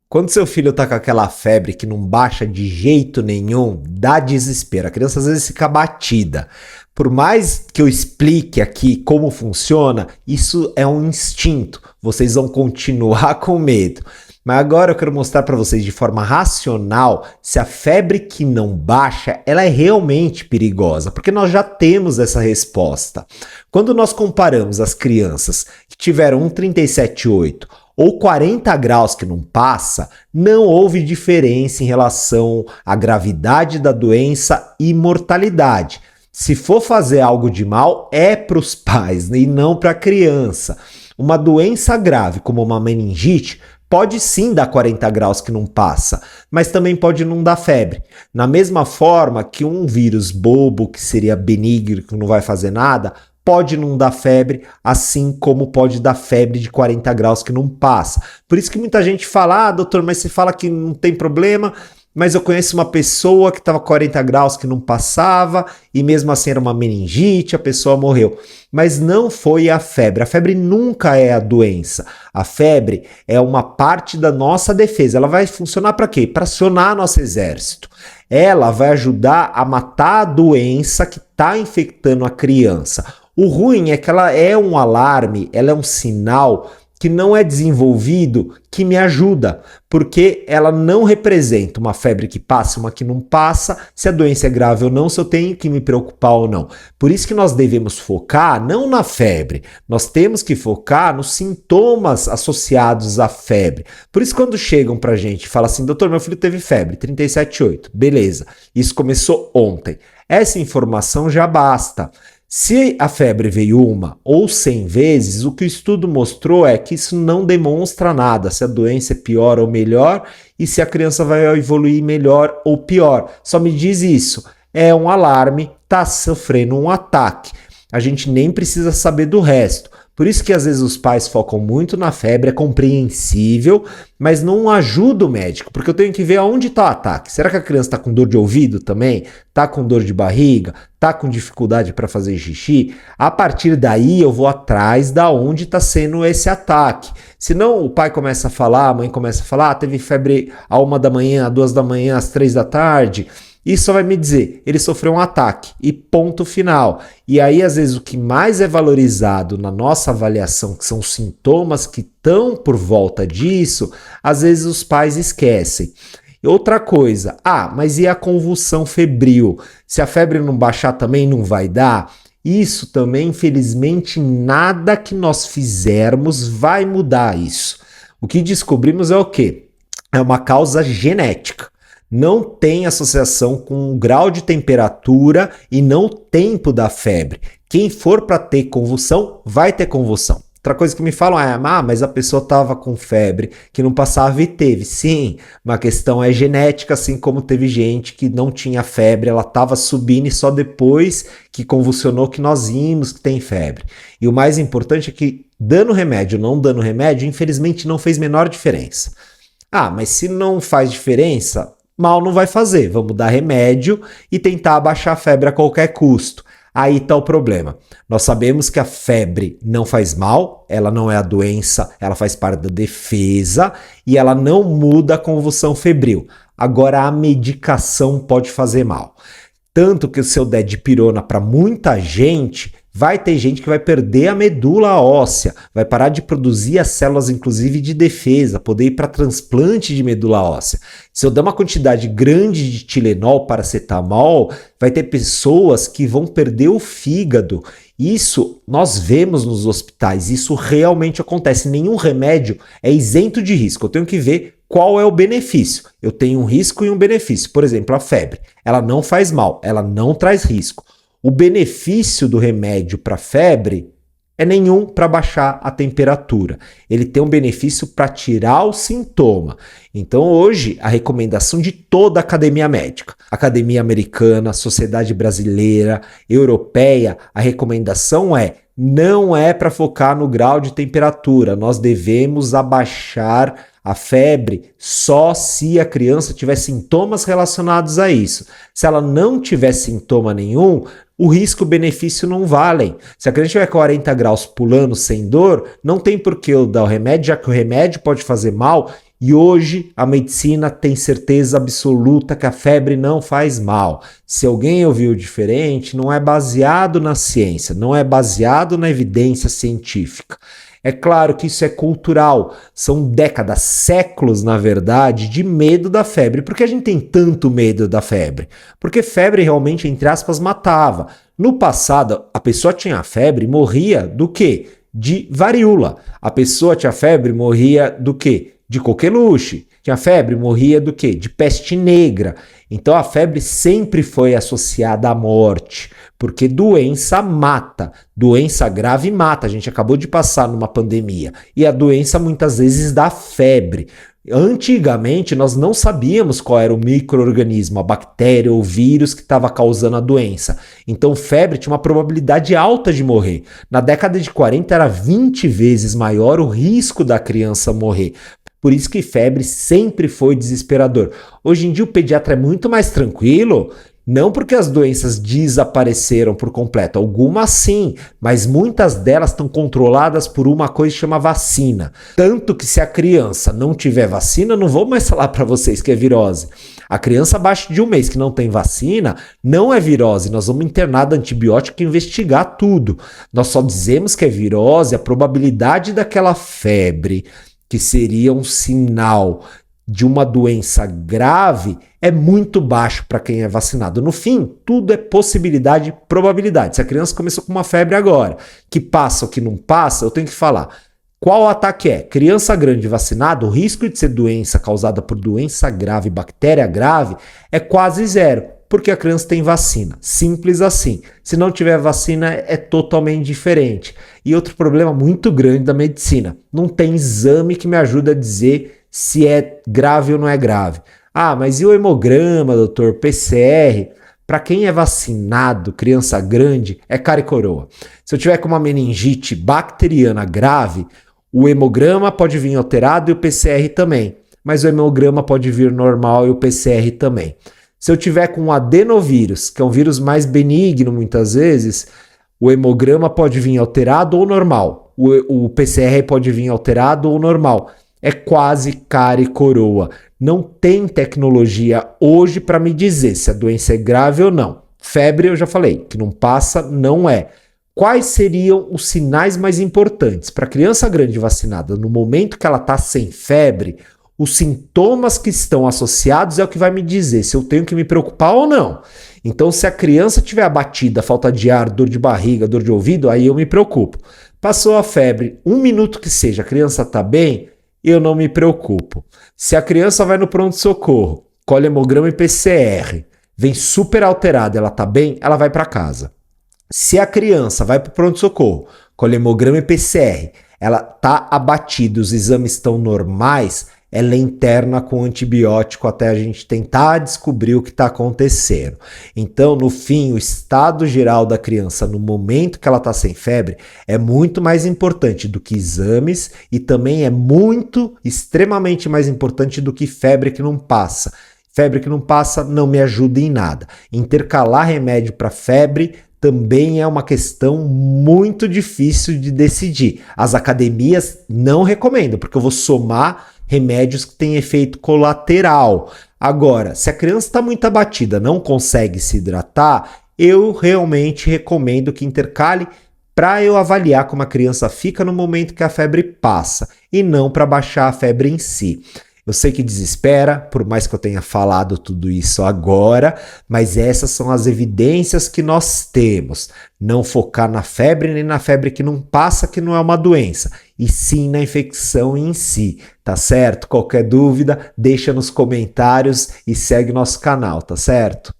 Quando seu filho tá com aquela febre que não baixa de jeito nenhum, dá desespero. A criança às vezes fica abatida. Por mais que eu explique aqui como funciona, isso é um instinto. Vocês vão continuar com medo. Mas agora eu quero mostrar para vocês de forma racional se a febre que não baixa, ela é realmente perigosa, porque nós já temos essa resposta. Quando nós comparamos as crianças que tiveram um 37,8 ou 40 graus que não passa, não houve diferença em relação à gravidade da doença e mortalidade. Se for fazer algo de mal, é para os pais e não para a criança. Uma doença grave, como uma meningite, pode sim dar 40 graus que não passa, mas também pode não dar febre. Na mesma forma que um vírus bobo, que seria benigno, que não vai fazer nada, pode não dar febre, assim como pode dar febre de 40 graus que não passa. Por isso que muita gente fala, doutor, mas você fala que não tem problema, mas eu conheço uma pessoa que estava 40 graus que não passava e mesmo assim era uma meningite, a pessoa morreu. Mas não foi a febre nunca é a doença. A febre é uma parte da nossa defesa. Ela vai funcionar para quê? Para acionar nosso exército. Ela vai ajudar a matar a doença que está infectando a criança. O ruim é que ela é um alarme, ela é um sinal que não é desenvolvido, que me ajuda, porque ela não representa uma febre que passa, uma que não passa, se a doença é grave ou não, se eu tenho que me preocupar ou não. Por isso que nós devemos focar não na febre, nós temos que focar nos sintomas associados à febre. Por isso quando chegam pra gente e falam assim, doutor, meu filho teve febre, 37,8, beleza, isso começou ontem. Essa informação já basta. Se a febre veio uma ou 100 vezes, o que o estudo mostrou é que isso não demonstra nada, se a doença é pior ou melhor e se a criança vai evoluir melhor ou pior. Só me diz isso, é um alarme, está sofrendo um ataque. A gente nem precisa saber do resto. Por isso que às vezes os pais focam muito na febre, é compreensível, mas não ajuda o médico, porque eu tenho que ver aonde está o ataque. Será que a criança está com dor de ouvido também? Está com dor de barriga? Está com dificuldade para fazer xixi? A partir daí eu vou atrás da onde está sendo esse ataque. Senão o pai começa a falar, a mãe começa a falar, teve febre à 1 da manhã, às 2 da manhã, às 3 da tarde... Isso só vai me dizer, ele sofreu um ataque e ponto final. E aí, às vezes, o que mais é valorizado na nossa avaliação, que são os sintomas que estão por volta disso, às vezes os pais esquecem. Outra coisa, mas e a convulsão febril? Se a febre não baixar também não vai dar? Isso também, infelizmente, nada que nós fizermos vai mudar isso. O que descobrimos é o quê? É uma causa genética. Não tem associação com o grau de temperatura e não o tempo da febre. Quem for para ter convulsão, vai ter convulsão. Outra coisa que me falam é, mas a pessoa estava com febre que não passava e teve. Sim, uma questão é genética, assim como teve gente que não tinha febre, ela estava subindo e só depois que convulsionou que nós vimos que tem febre. E o mais importante é que dando remédio ou não dando remédio, infelizmente não fez menor diferença. Mas se não faz diferença... mal não vai fazer, vamos dar remédio e tentar abaixar a febre a qualquer custo. Aí está o problema. Nós sabemos que a febre não faz mal, ela não é a doença, ela faz parte da defesa e ela não muda a convulsão febril. Agora a medicação pode fazer mal. Tanto que se eu der dipirona para muita gente, vai ter gente que vai perder a medula óssea, vai parar de produzir as células, inclusive, de defesa, poder ir para transplante de medula óssea. Se eu der uma quantidade grande de Tilenol, paracetamol, vai ter pessoas que vão perder o fígado. Isso nós vemos nos hospitais, isso realmente acontece. Nenhum remédio é isento de risco. Eu tenho que ver qual é o benefício. Eu tenho um risco e um benefício. Por exemplo, a febre. Ela não faz mal, ela não traz risco. O benefício do remédio para febre é nenhum para baixar a temperatura. Ele tem um benefício para tirar o sintoma. Então hoje a recomendação de toda a academia médica, academia americana, sociedade brasileira, europeia, a recomendação não é para focar no grau de temperatura. Nós devemos abaixar a febre só se a criança tiver sintomas relacionados a isso. Se ela não tiver sintoma nenhum, o risco-benefício não valem. Se a criança tiver 40 graus pulando sem dor, não tem por que eu dar o remédio, já que o remédio pode fazer mal E hoje a medicina tem certeza absoluta que a febre não faz mal. Se alguém ouviu diferente, não é baseado na ciência, não é baseado na evidência científica. É claro que isso é cultural, são décadas, séculos, na verdade, de medo da febre. Por que a gente tem tanto medo da febre? Porque febre realmente, entre aspas, matava. No passado, a pessoa tinha febre e morria do quê? De varíola. A pessoa tinha febre e morria do quê? De coqueluche. Tinha febre, morria do quê? De peste negra. Então a febre sempre foi associada à morte, porque doença mata, doença grave mata. A gente acabou de passar numa pandemia e a doença muitas vezes dá febre. Antigamente nós não sabíamos qual era o micro-organismo, a bactéria ou o vírus que estava causando a doença. Então febre tinha uma probabilidade alta de morrer. Na década de 40 era 20 vezes maior o risco da criança morrer. Por isso que febre sempre foi desesperador. Hoje em dia o pediatra é muito mais tranquilo, não porque as doenças desapareceram por completo, algumas sim, mas muitas delas estão controladas por uma coisa que chama vacina. Tanto que se a criança não tiver vacina, não vou mais falar para vocês que é virose. A criança abaixo de 1 mês que não tem vacina, não é virose, nós vamos internar de antibiótico e investigar tudo. Nós só dizemos que é virose, a probabilidade daquela febre que seria um sinal de uma doença grave, é muito baixo para quem é vacinado. No fim, tudo é possibilidade e probabilidade. Se a criança começou com uma febre agora, que passa ou que não passa, eu tenho que falar. Qual ataque é? Criança grande vacinada, o risco de ser doença causada por doença grave, bactéria grave, é quase zero, porque a criança tem vacina. Simples assim. Se não tiver vacina, é totalmente diferente. E outro problema muito grande da medicina, não tem exame que me ajude a dizer se é grave ou não é grave. Ah, mas e o hemograma, doutor, PCR? Para quem é vacinado, criança grande, é cara e coroa. Se eu tiver com uma meningite bacteriana grave, o hemograma pode vir alterado e o PCR também. Mas o hemograma pode vir normal e o PCR também. Se eu tiver com um adenovírus, que é um vírus mais benigno muitas vezes, o hemograma pode vir alterado ou normal. O PCR pode vir alterado ou normal. É quase cara e coroa. Não tem tecnologia hoje para me dizer se a doença é grave ou não. Febre, eu já falei, que não passa, não é. Quais seriam os sinais mais importantes para a criança grande vacinada no momento que ela está sem febre? Os sintomas que estão associados é o que vai me dizer se eu tenho que me preocupar ou não. Então, se a criança tiver abatida, falta de ar, dor de barriga, dor de ouvido, aí eu me preocupo. Passou a febre, 1 minuto que seja, a criança está bem, eu não me preocupo. Se a criança vai no pronto-socorro, colhe hemograma e PCR, vem super alterada, ela está bem, ela vai para casa. Se a criança vai para o pronto-socorro, colhe hemograma e PCR, ela está abatida, os exames estão normais, ela interna com antibiótico até a gente tentar descobrir o que está acontecendo. Então, no fim, o estado geral da criança no momento que ela está sem febre é muito mais importante do que exames e também é extremamente mais importante do que febre que não passa. Febre que não passa não me ajuda em nada. Intercalar remédio para febre também é uma questão muito difícil de decidir. As academias não recomendam, porque eu vou somar remédios que têm efeito colateral. Agora, se a criança está muito abatida, não consegue se hidratar, eu realmente recomendo que intercale para eu avaliar como a criança fica no momento que a febre passa e não para baixar a febre em si. Eu sei que desespera, por mais que eu tenha falado tudo isso agora, mas essas são as evidências que nós temos. Não focar na febre nem na febre que não passa, que não é uma doença, e sim na infecção em si, tá certo? Qualquer dúvida, deixa nos comentários e segue nosso canal, tá certo?